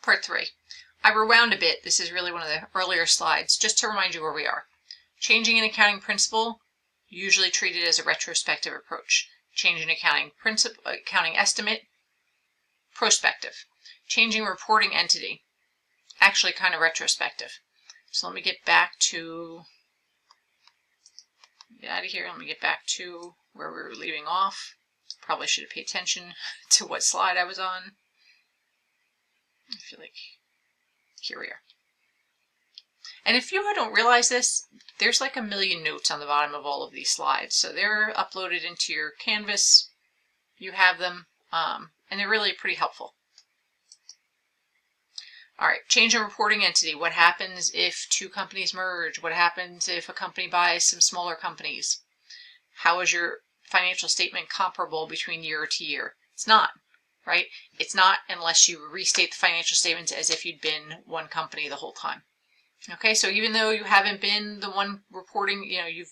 Part 3. I rewound a bit. This is really one of the earlier slides, just to remind you where we are. Changing an accounting principle, usually treated as a retrospective approach. Change in accounting estimate, prospective. Changing reporting entity, actually kind of retrospective. So let me get back to, get out of here, let me get back to where we were leaving off. Probably should have paid attention to what slide I was on. I feel like, here we are. And if you don't realize this, there's like a million notes on the bottom of all of these slides. So they're uploaded into your Canvas. You have them, and they're really pretty helpful. All right, change in reporting entity. What happens if two companies merge? What happens if a company buys some smaller companies? How is your financial statement comparable between year to year? It's not, right? It's not unless you restate the financial statements as if you'd been one company the whole time. Okay, so even though you haven't been the one reporting,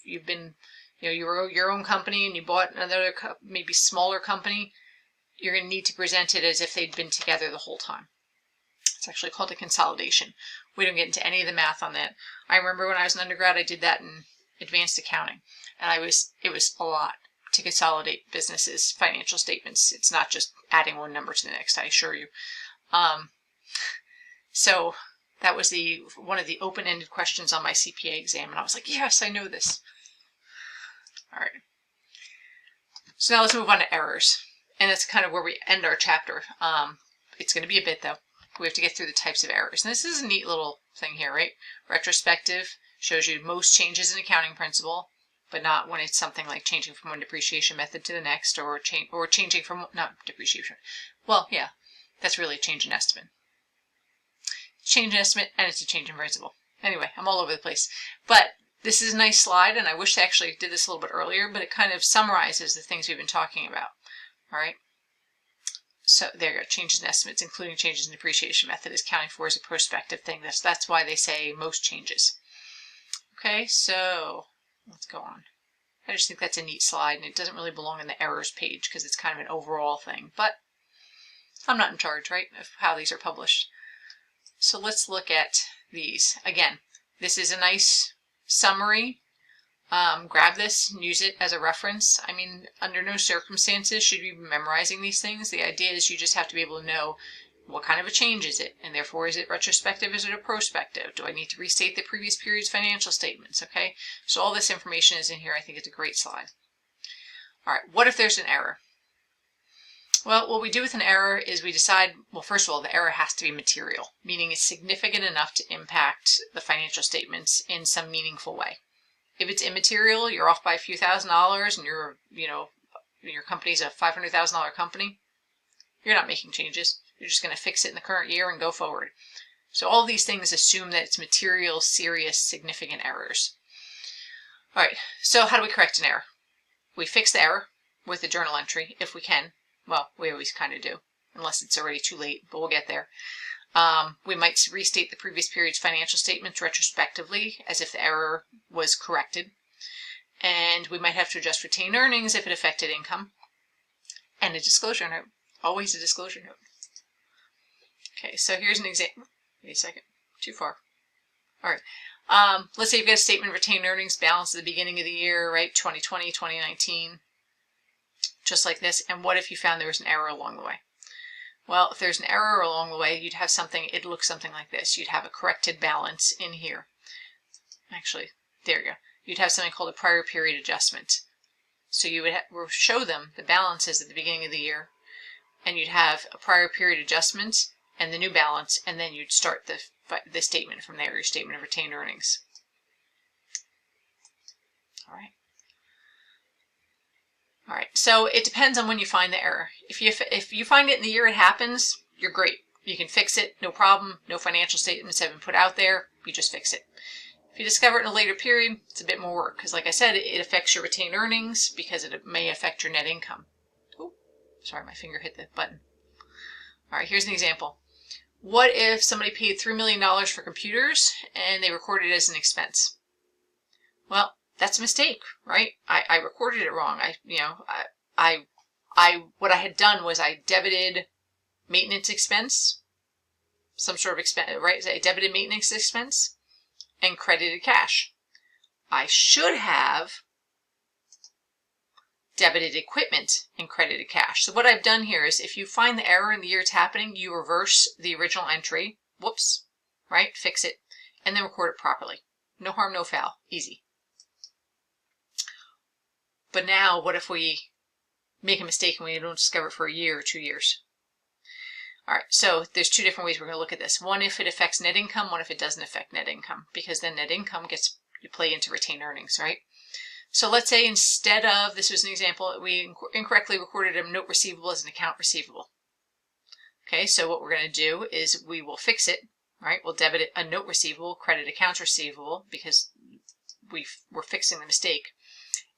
you've been, you were your own company and you bought another maybe smaller company, you're going to need to present it as if they'd been together the whole time. It's actually called a consolidation. We don't get into any of the math on that. I remember when I was an undergrad, I did that in advanced accounting, and it was a lot to consolidate businesses' financial statements. It's not just adding one number to the next, I assure you. So that was one of the open-ended questions on my CPA exam, and I was like, yes, I know this. All right. So now let's move on to errors, and that's kind of where we end our chapter. It's going to be a bit, though. We have to get through the types of errors. And this is a neat little thing here, right? Retrospective shows you most changes in accounting principle, but not when it's something like changing from one depreciation method to the next, or changing from, not depreciation. Well, yeah, that's really a change in estimate. Change in estimate, and it's a change in principle. Anyway, I'm all over the place. But this is a nice slide, and I wish I actually did this a little bit earlier, but it kind of summarizes the things we've been talking about. All right. So there you go. Changes in estimates, including changes in depreciation method, is counting for as a prospective thing. That's why they say most changes. Okay, so let's go on. I just think that's a neat slide, and it doesn't really belong in the errors page because it's kind of an overall thing. But I'm not in charge, right, of how these are published. So let's look at these. Again, this is a nice summary. Grab this and use it as a reference. I mean, under no circumstances should you be memorizing these things. The idea is you just have to be able to know what kind of a change is it, and therefore is it retrospective, is it a prospective? Do I need to restate the previous period's financial statements? Okay, so all this information is in here. I think it's a great slide. All right, what if there's an error? Well, what we do with an error is we decide, well, first of all, the error has to be material, meaning it's significant enough to impact the financial statements in some meaningful way. If it's immaterial, you're off by a few $1,000s, and your company's a $500,000 company, you're not making changes. You're just going to fix it in the current year and go forward. So all these things assume that it's material, serious, significant errors. All right, so how do we correct an error? We fix the error with a journal entry if we can. Well, we always kind of do, unless it's already too late, but we'll get there. We might restate the previous period's financial statements retrospectively as if the error was corrected. And we might have to adjust retained earnings if it affected income. And a disclosure note. Always a disclosure note. Okay, so here's an example. Wait a second. Too far. All right. Let's say you've got a statement of retained earnings balance at the beginning of the year, right? 2020, 2019. Just like this. And what if you found there was an error along the way? Well, if there's an error along the way, you'd have something, it'd look something like this. You'd have a corrected balance in here. Actually, there you go. You'd have something called a prior period adjustment. So you would show them the balances at the beginning of the year, and you'd have a prior period adjustment and the new balance, and then you'd start the statement from there, your statement of retained earnings. All right. All right, so it depends on when you find the error. If you find it in the year it happens, you're great. You can fix it, no problem. No financial statements have been put out there. You just fix it. If you discover it in a later period, it's a bit more work because, like I said, it affects your retained earnings because it may affect your net income. Oh, sorry, my finger hit the button. All right, here's an example. What if somebody paid $3 million for computers and they recorded it as an expense? Well, that's a mistake, right? I recorded it wrong. What I had done was I debited maintenance expense, some sort of expense, right? A debited maintenance expense and credited cash. I should have debited equipment and credited cash. So what I've done here is if you find the error in the year it's happening, you reverse the original entry. Whoops, right? Fix it and then record it properly. No harm, no foul. Easy. But now what if we make a mistake and we don't discover it for a year or 2 years? All right, so there's two different ways we're going to look at this. One if it affects net income, one if it doesn't affect net income, because then net income gets you play into retained earnings, right? So let's say instead of, this was an example, we incorrectly recorded a note receivable as an account receivable. Okay, so what we're going to do is we will fix it, right? We'll debit a note receivable, credit accounts receivable, because we're fixing the mistake.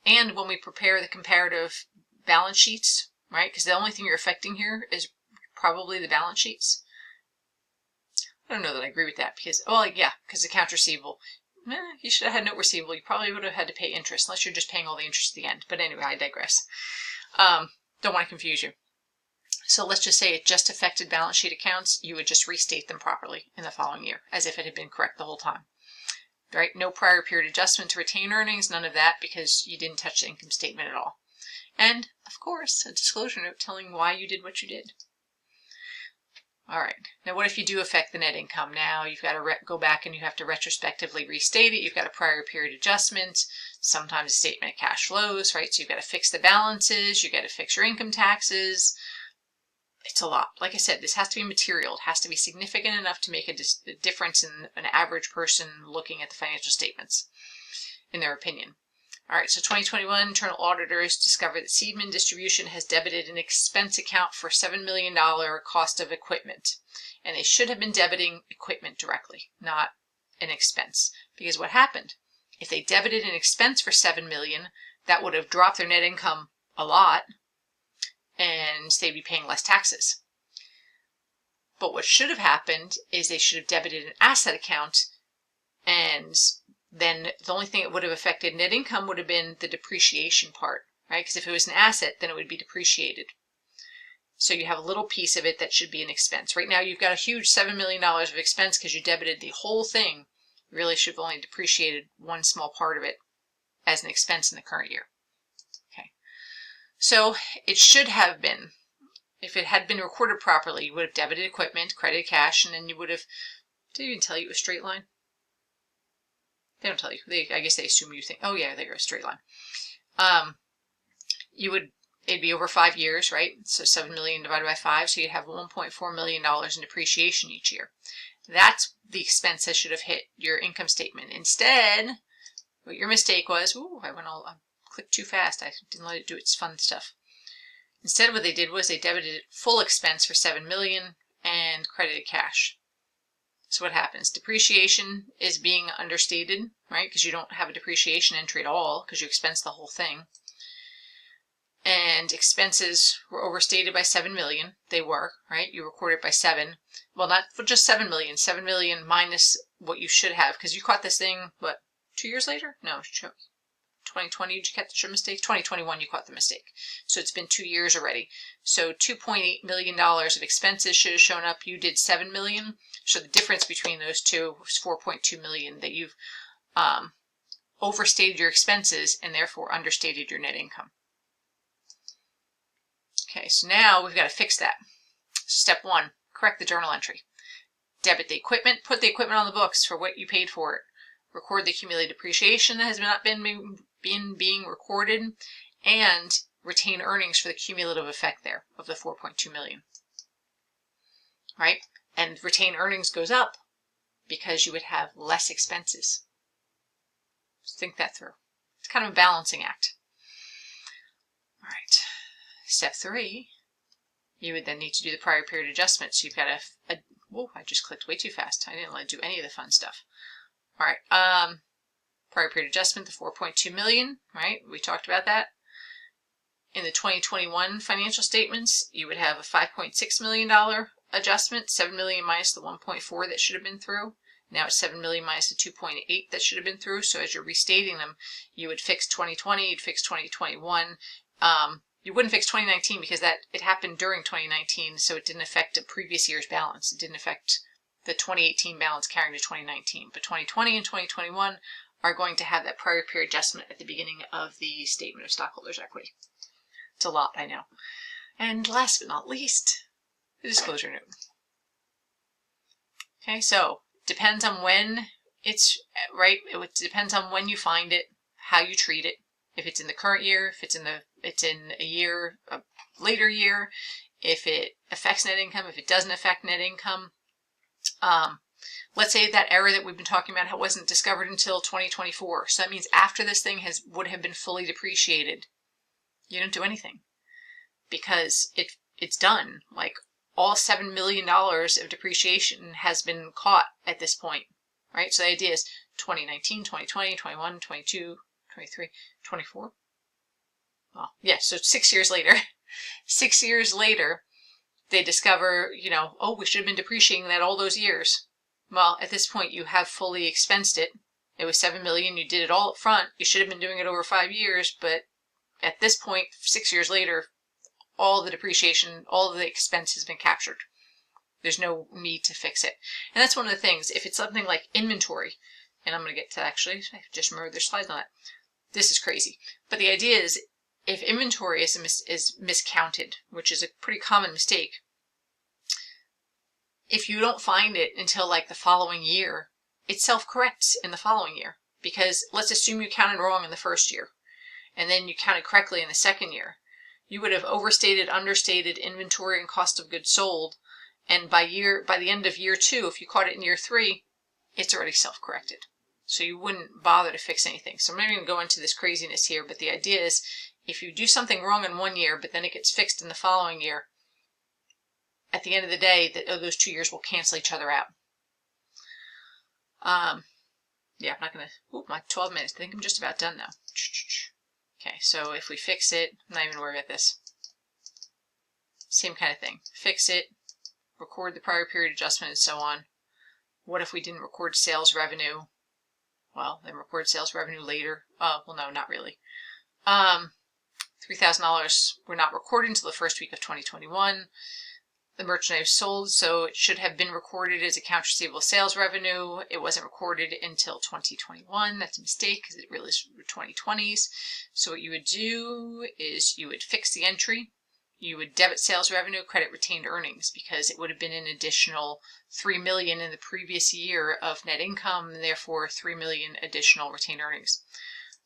And when we prepare the comparative balance sheets, right? Because the only thing you're affecting here is probably the balance sheets. I don't know that I agree with that because, well, yeah, because accounts receivable, you should have had note receivable. You probably would have had to pay interest unless you're just paying all the interest at the end. But anyway, I digress. Don't want to confuse you. So let's just say it just affected balance sheet accounts. You would just restate them properly in the following year as if it had been correct the whole time. Right? No prior period adjustment to retain earnings, none of that because you didn't touch the income statement at all. And, of course, a disclosure note telling why you did what you did. All right. Now, what if you do affect the net income? Now, you've got to go back and you have to retrospectively restate it. You've got a prior period adjustment, sometimes a statement of cash flows, right? So you've got to fix the balances. You've got to fix your income taxes. It's a lot. Like I said, this has to be material. It has to be significant enough to make a difference in an average person looking at the financial statements, in their opinion. All right, so 2021 internal auditors discovered that Seidman Distribution has debited an expense account for $7 million cost of equipment. And they should have been debiting equipment directly, not an expense. Because what happened? If they debited an expense for $7 million, that would have dropped their net income a lot, and they'd be paying less taxes. But what should have happened is they should have debited an asset account, and then the only thing that would have affected net income would have been the depreciation part, right? Because if it was an asset, then it would be depreciated. So you have a little piece of it that should be an expense. Right now you've got a huge $7 million of expense because you debited the whole thing. You really should have only depreciated one small part of it as an expense in the current year. Okay. So it should have been, if it had been recorded properly, you would have debited equipment, credited cash, and then you would have, did they even tell you it was a straight line? They don't tell you. I guess they assume you think, oh yeah, they're a straight line. It'd be over 5 years, right? So 7 million divided by 5, so you'd have $1.4 million in depreciation each year. That's the expense that should have hit your income statement. Instead, what your mistake was, I clicked too fast. I didn't let it do its fun stuff. Instead, what they did was they debited full expense for $7 million and credited cash. So what happens? Depreciation is being understated, right? Because you don't have a depreciation entry at all because you expense the whole thing. And expenses were overstated by 7 million. They were, right? You recorded by 7. Well, not for just 7 million. 7 million minus what you should have because you caught this thing, what, 2 years later? No, 2020 did you catch the mistake? 2021 you caught the mistake. So it's been 2 years already. So $2.8 million of expenses should have shown up. You did 7 million. So the difference between those two was 4.2 million that you've overstated your expenses and therefore understated your net income. Okay, so now we've got to fix that. Step 1, correct the journal entry. Debit the equipment, put the equipment on the books for what you paid for it. Record the accumulated depreciation that has not been being recorded, and retain earnings for the cumulative effect there of the 4.2 million. Right? And retain earnings goes up because you would have less expenses. Just think that through. It's kind of a balancing act. All right. Step 3, you would then need to do the prior period adjustment. So you've got whoa, I just clicked way too fast. I didn't let it do any of the fun stuff. All right. Prior period adjustment, the 4.2 million, right? We talked about that. In the 2021 financial statements, you would have a $5.6 million adjustment, 7 million minus the 1.4 that should have been through. Now it's 7 million minus the 2.8 that should have been through. So as you're restating them, you would fix 2020, you'd fix 2021. You wouldn't fix 2019 because it happened during 2019, so it didn't affect a previous year's balance. It didn't affect the 2018 balance carrying to 2019. But 2020 and 2021 are going to have that prior period adjustment at the beginning of the statement of stockholders' equity. It's a lot, I know. And last but not least, the disclosure note. Okay, so depends on when it's right. It depends on when you find it, how you treat it. If it's in the current year, if it's in a year, a later year, if it affects net income, if it doesn't affect net income. Let's say that error that we've been talking about wasn't discovered until 2024. So that means after this thing would have been fully depreciated, you don't do anything because it's done. Like all $7 million of depreciation has been caught at this point, right? So the idea is 2019, 2020, 21, 22, 23, 24. Well, yeah, so 6 years later, 6 years later, they discover, oh, we should have been depreciating that all those years. Well, at this point, you have fully expensed it. It was $7 million. You did it all up front. You should have been doing it over 5 years, but at this point, 6 years later, all the depreciation, all of the expense has been captured. There's no need to fix it. And that's one of the things. If it's something like inventory, and I'm going to get to actually, I just remembered there's slides on that. This is crazy. But the idea is, if inventory is miscounted, which is a pretty common mistake, if you don't find it until like the following year, it self-corrects in the following year. Because let's assume you counted wrong in the first year, and then you counted correctly in the second year. You would have overstated, understated inventory and cost of goods sold, and by the end of year 2, if you caught it in year 3, it's already self-corrected. So you wouldn't bother to fix anything. So I'm not even going to go into this craziness here, but the idea is if you do something wrong in 1 year, but then it gets fixed in the following year, at the end of the day, those 2 years will cancel each other out. Yeah, I'm not going to, my 12 minutes. I think I'm just about done now. Okay, so if we fix it, I'm not even worried about this. Same kind of thing. Fix it, record the prior period adjustment, and so on. What if we didn't record sales revenue? Well, then record sales revenue later. Well, no, not really. $3,000 were not recorded until the first week of 2021. The merchandise sold, so it should have been recorded as accounts receivable sales revenue. It wasn't recorded until 2021. That's a mistake because it really is 2020s. So what you would do is you would fix the entry. You would debit sales revenue, credit retained earnings, because it would have been an additional $3 million in the previous year of net income, and therefore $3 million additional retained earnings.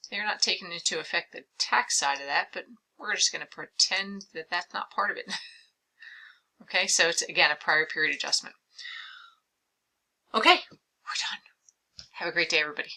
They're not taking into effect the tax side of that, but we're just going to pretend that that's not part of it. Okay, so it's, again, a prior period adjustment. Okay, we're done. Have a great day, everybody.